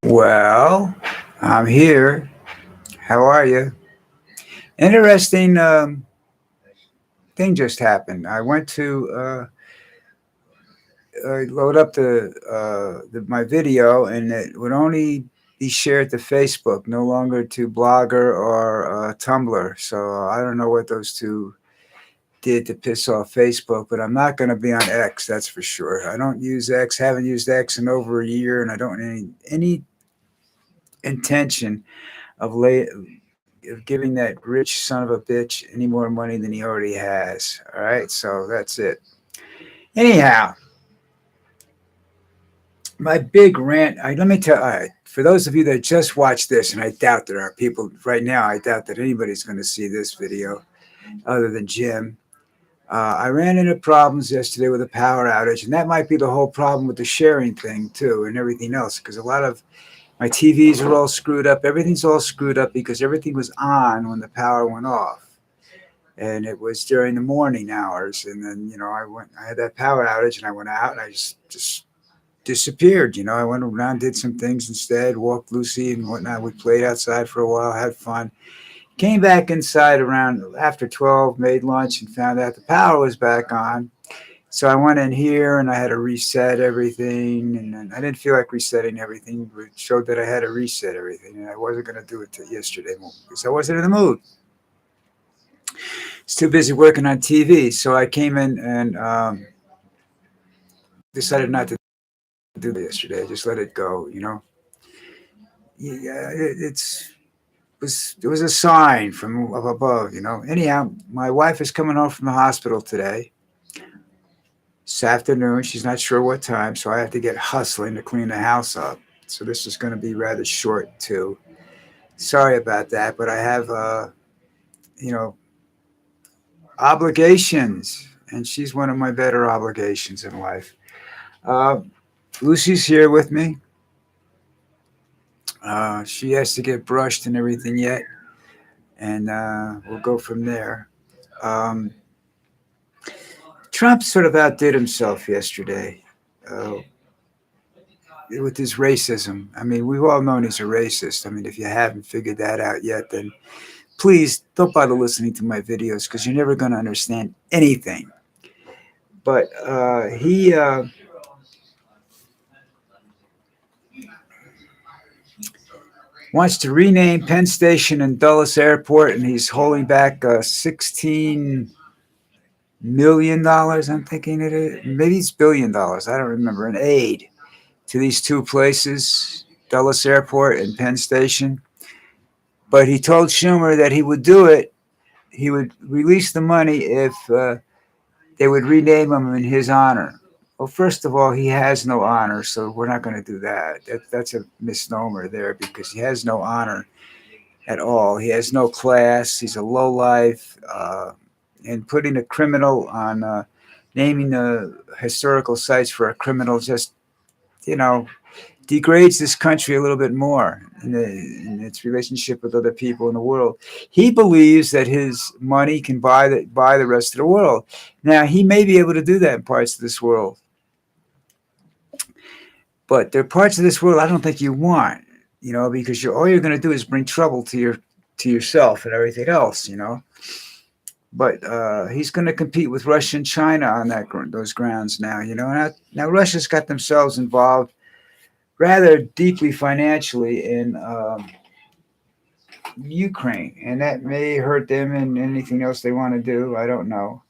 Well, I'm here. How are you? Interesting thing just happened. I went to load up my video, and it would only be shared to Facebook, no longer to Blogger or Tumblr. So I don't know what those two did to piss off Facebook, but I'm not going to be on X. That's for sure. I don't use X. Haven't used X in over a year, and I don't any intention of giving that rich son of a bitch any more money than he already has. All right, so that's it. Anyhow, my big rant. Let me tell. All right, for those of you that just watched this, and I doubt there are people right now. I doubt that anybody's going to see this video other than Jim. I ran into problems yesterday with a power outage, and that might be the whole problem with the sharing thing too, and everything else. Because a lot of my TVs are all screwed up. Everything's all screwed up because everything was on when the power went off. And it was during the morning hours. And then, I had that power outage and I went out and I just disappeared. I went around, did some things instead, walked Lucy and whatnot. We played outside for a while, had fun. Came back inside around after 12, made lunch and found out the power was back on. So I went in here and I had to reset everything. And then I didn't feel like resetting everything, but it showed that I had to reset everything. And I wasn't going to do it till yesterday because I wasn't in the mood. It's too busy working on TV. So I came in and decided not to do that yesterday. I just let it go, Yeah, it was a sign from up above, Anyhow, my wife is coming home from the hospital today. This afternoon, she's not sure what time, so I have to get hustling to clean the house up. So this is going to be rather short too. Sorry about that, but I have, you know, obligations, and she's one of my better obligations in life. Uh, Lucy's here with me. She has to get brushed and everything yet, and we'll go from there. Um, Trump sort of outdid himself yesterday uh, with his racism. I mean, we've all known he's a racist. I mean, if you haven't figured that out yet, then please don't bother listening to my videos because you're never going to understand anything. But he wants to rename Penn Station and Dulles Airport, and he's holding back $16 million. I'm thinking it is. Maybe it's $1 billion. I don't remember. An aid to these two places, Dulles Airport and Penn Station. But he told Schumer that he would do it. He would release the money if they would rename them in his honor. Well, first of all, he has no honor, so we're not going to do that. That's a misnomer there because he has no honor at all. He has no class. He's a lowlife. And putting a criminal on naming the historical sites for a criminal just, you know, degrades this country a little bit more in its relationship with other people in the world. He believes that his money can buy the rest of the world. Now, he may be able to do that in parts of this world, but there are parts of this world I don't think you want, because all you're going to do is bring trouble to yourself and everything else, But he's going to compete with Russia and China on those grounds now, Now Russia's got themselves involved rather deeply financially in Ukraine, and that may hurt them in anything else they want to do. I don't know.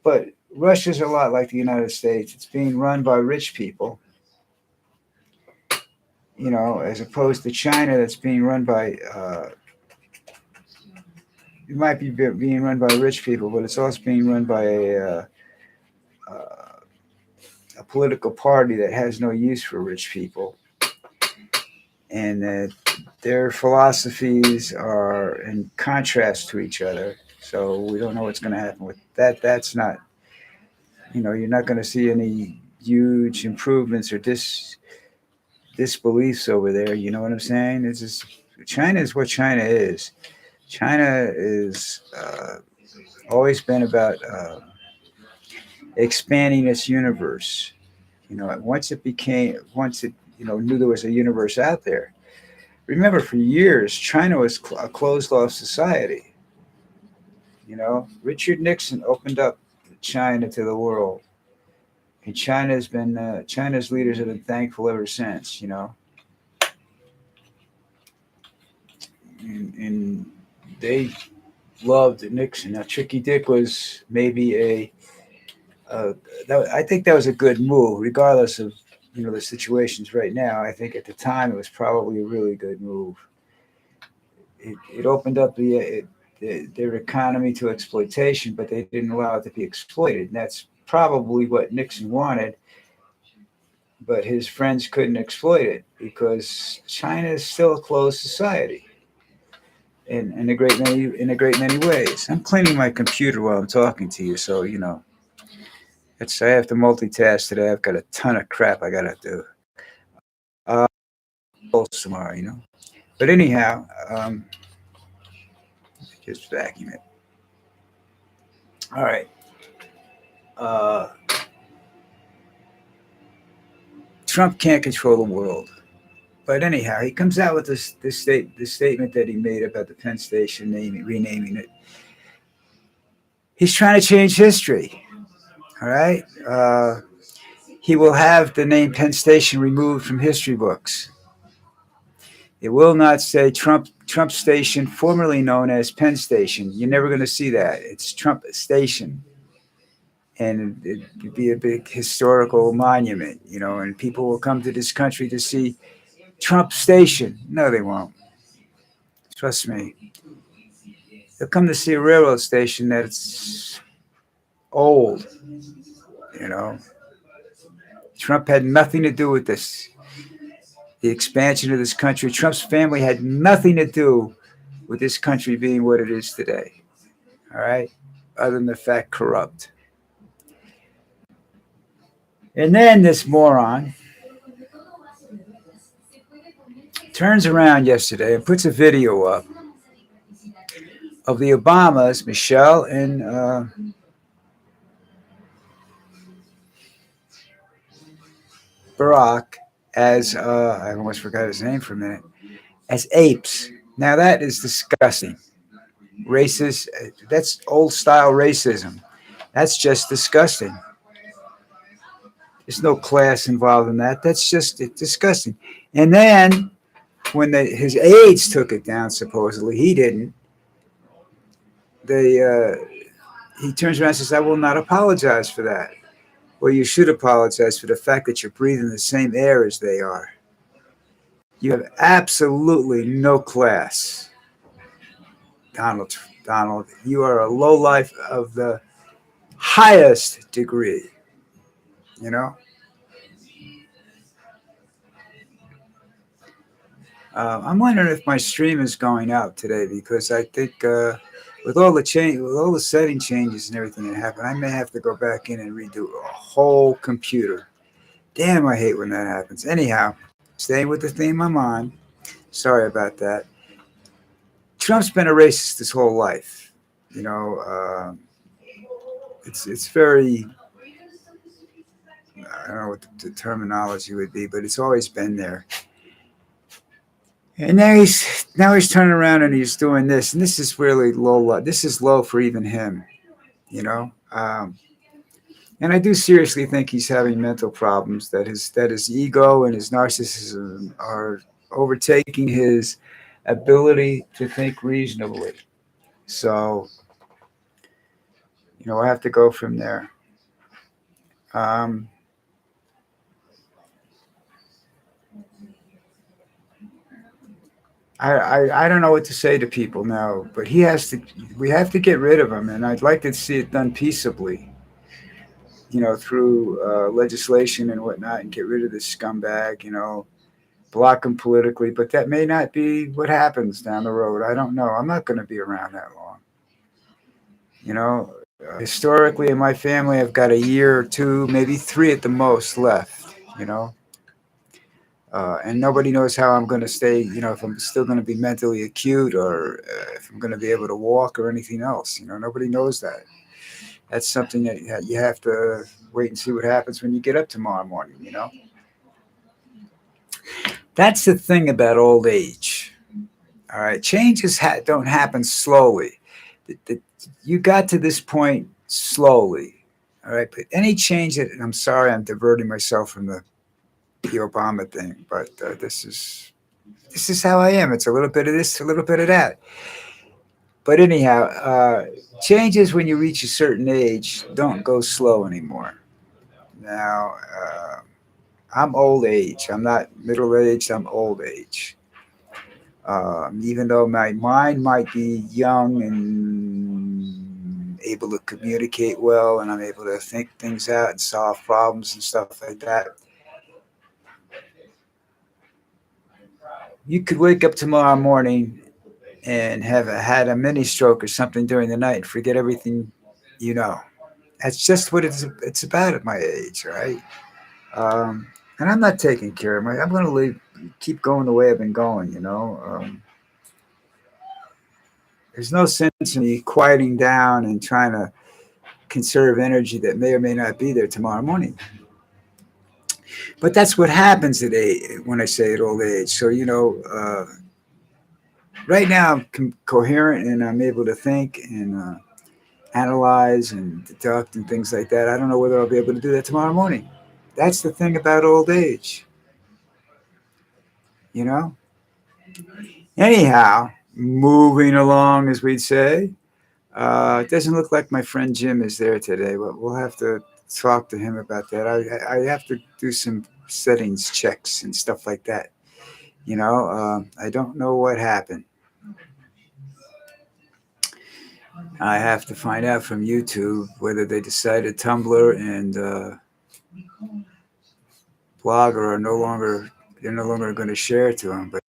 But Russia's a lot like the United States. It's being run by rich people, as opposed to China that's being run by, it might be being run by rich people, but it's also being run by a political party that has no use for rich people. And their philosophies are in contrast to each other. So we don't know what's going to happen with that. That's not, you're not going to see any huge improvements or disbeliefs over there. You know what I'm saying? It's just China is what China is. China is always been about expanding its universe. Once it knew there was a universe out there. Remember, for years, China was a closed off society. Richard Nixon opened up China to the world, and China's leaders have been thankful ever since. And they loved Nixon. Now, Tricky Dick was maybe uh, I think that was a good move, regardless of the situations right now. I think at the time it was probably a really good move. It opened up their economy to exploitation, but they didn't allow it to be exploited. And that's probably what Nixon wanted, but his friends couldn't exploit it because China is still a closed society in a great many ways. I'm cleaning my computer while I'm talking to you, so I have to multitask today. I've got a ton of crap I gotta do. Uh, tomorrow. But anyhow, just vacuum it. All right. Uh, Trump can't control the world. But anyhow, he comes out with this statement that he made about the Penn Station renaming it. He's trying to change history. All right. He will have the name Penn Station removed from history books. It will not say Trump Station, formerly known as Penn Station. You're never going to see that. It's Trump Station, and it'd be a big historical monument, and people will come to this country to see Trump Station. No, they won't. Trust me. They'll come to see a railroad station that's old. You know, Trump had nothing to do with this. The expansion of this country. Trump's family had nothing to do with this country being what it is today. All right, other than the fact corrupt. And then this moron turns around yesterday and puts a video up of the Obamas, Michelle and Barack, as I almost forgot his name for a minute, as apes. Now that is disgusting. Racist. That's old style racism. That's just disgusting. There's no class involved in that. That's just disgusting. And then when his aides took it down, supposedly he didn't. He turns around and says, "I will not apologize for that." Well, you should apologize for the fact that you're breathing the same air as they are. You have absolutely no class, Donald. Donald, you are a lowlife of the highest degree. You know. I'm wondering if my stream is going out today because I think with all the setting changes and everything that happened, I may have to go back in and redo a whole computer. Damn, I hate when that happens. Anyhow, staying with the theme I'm on. Sorry about that. Trump's been a racist his whole life. You know, it's very, I don't know what the terminology would be, but it's always been there. And now he's turning around and he's doing this, and this is really low. This is low for even him, you know. And I do seriously think he's having mental problems. That his ego and his narcissism are overtaking his ability to think reasonably. So I have to go from there. Um, I don't know what to say to people now, but he has to. We have to get rid of him, and I'd like to see it done peaceably. Through legislation and whatnot, and get rid of this scumbag. Block him politically, but that may not be what happens down the road. I don't know. I'm not going to be around that long. Historically, in my family, I've got a year or two, maybe three at the most left. And nobody knows how I'm going to stay. If I'm still going to be mentally acute or if I'm going to be able to walk or anything else. Nobody knows that. That's something that you have to wait and see what happens when you get up tomorrow morning. That's the thing about old age. All right, changes don't happen slowly. You got to this point slowly. All right, but any change that, and I'm sorry, I'm diverting myself from the Obama thing, but this is how I am. It's a little bit of this, a little bit of that. But anyhow, changes when you reach a certain age don't go slow anymore. Now, I'm old age. I'm not middle aged. I'm old age. Even though my mind might be young and able to communicate well, and I'm able to think things out and solve problems and stuff like that, you could wake up tomorrow morning and have had a mini stroke or something during the night and forget everything you know. That's just what it's about at my age, right? And I'm not taking care of my. I'm going to keep going the way I've been going. There's no sense in me quieting down and trying to conserve energy that may or may not be there tomorrow morning. But that's what happens when I say at old age. So right now I'm coherent and I'm able to think and analyze and deduct and things like that. I don't know whether I'll be able to do that tomorrow morning. That's the thing about old age, you know. Anyhow, moving along, as we'd say. It doesn't look like my friend Jim is there today, but we'll have to talk to him about that. I have to do some settings checks and stuff like that. I don't know what happened. I have to find out from YouTube whether they decided Tumblr and Blogger are no longer they're no longer going to share it to them, but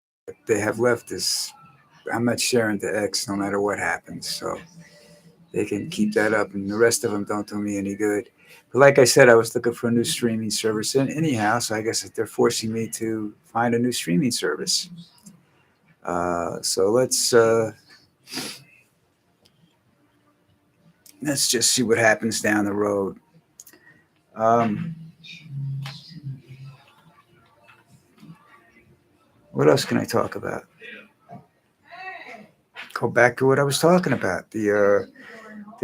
they have left this. I'm not sharing to X no matter what happens, so they can keep that up, and the rest of them don't do me any good. But like I said, I was looking for a new streaming service, and anyhow, so I guess they're forcing me to find a new streaming service. So let's just see what happens down the road. Um, what else can I talk about? Go back to what I was talking about the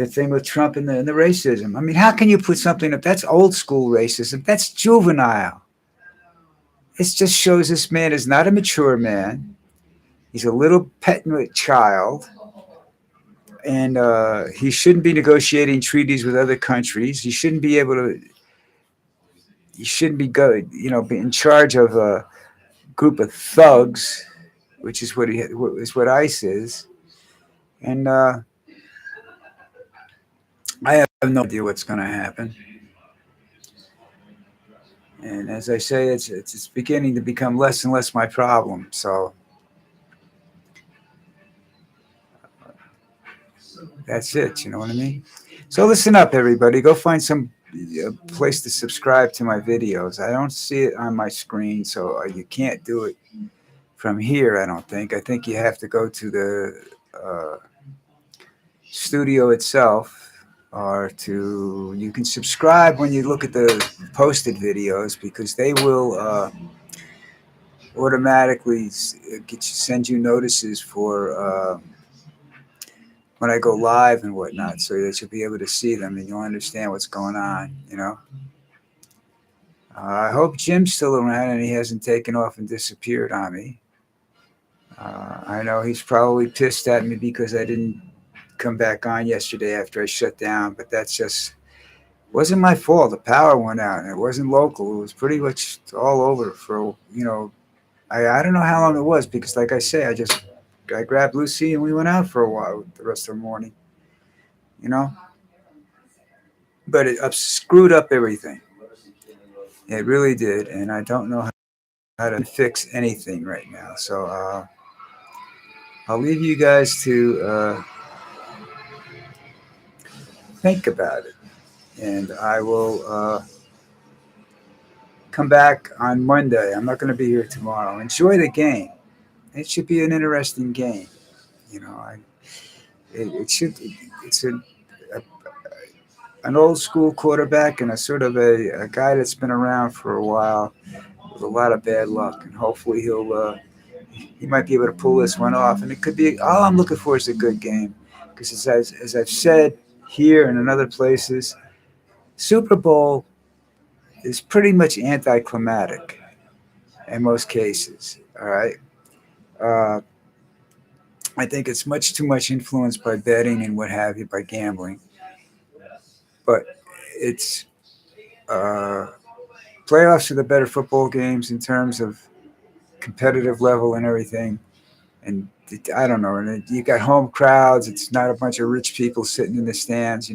thing with Trump and the racism. I mean, how can you put something up that's old school racism? That's juvenile. It just shows this man is not a mature man. He's a little petulant child, and he shouldn't be negotiating treaties with other countries. He shouldn't be able to. He shouldn't be be in charge of a group of thugs, which is what ICE is. And I have no idea what's going to happen. And as I say, it's beginning to become less and less my problem. So that's it. You know what I mean? So listen up, everybody. Go find some place to subscribe to my videos. I don't see it on my screen, so you can't do it from here. I don't think. I think you have to go to the studio itself, or you can subscribe when you look at the posted videos because they will automatically send you notices for. When I go live and whatnot, so that you'll be able to see them and you'll understand what's going on. I hope Jim's still around and he hasn't taken off and disappeared on me. I know he's probably pissed at me because I didn't come back on yesterday after I shut down, but that's just wasn't my fault. The power went out and it wasn't local. It was pretty much all over for I don't know how long it was because like I say, I grabbed Lucy and we went out for a while the rest of the morning. You know, but it screwed up everything. It really did, and I don't know how to fix anything right now. So I'll leave you guys to think about it, and I will come back on Monday. I'm not going to be here tomorrow. Enjoy the game. It should be an interesting game. You know, it should. It's a an old school quarterback and a sort of a guy that's been around for a while with a lot of bad luck, and hopefully he might be able to pull this one off. And it could be all I'm looking for is a good game, because as I've said here and in other places, Super Bowl is pretty much anticlimactic in most cases. All right. Uh, I think it's much too much influenced by betting and what have you, by gambling. But it's uh, playoffs are the better football games in terms of competitive level and everything. And I don't know. And you got home crowds. It's not a bunch of rich people sitting in the stands.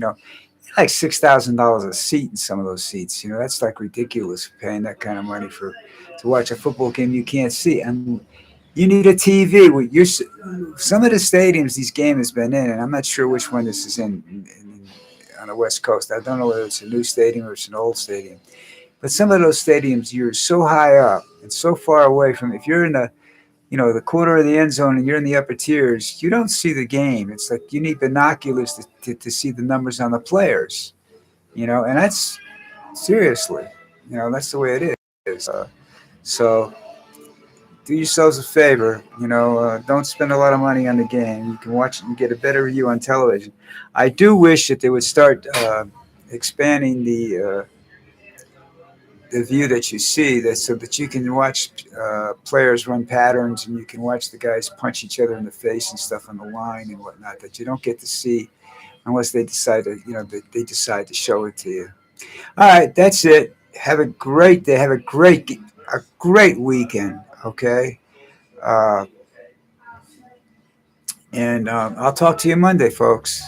Like $6,000 a seat in some of those seats. That's like ridiculous, paying that kind of money for to watch a football game you can't see. And you need a TV. Some of the stadiums these games has been in, and I'm not sure which one this is in on the West Coast. I don't know whether it's a new stadium or it's an old stadium. But some of those stadiums, you're so high up and so far away from. If you're in the corner of the end zone and you're in the upper tiers, you don't see the game. It's like you need binoculars to see the numbers on the players. And that's seriously, that's the way it is. So do yourselves a favor. Don't spend a lot of money on the game. You can watch it and get a better view on television. I do wish that they would start expanding the view that you see, that so that you can watch players run patterns and you can watch the guys punch each other in the face and stuff on the line and whatnot that you don't get to see unless they decide to they decide to show it to you. All right, that's it. Have a great day. Have a great weekend. Okay, uh, and I'll talk to you Monday, folks.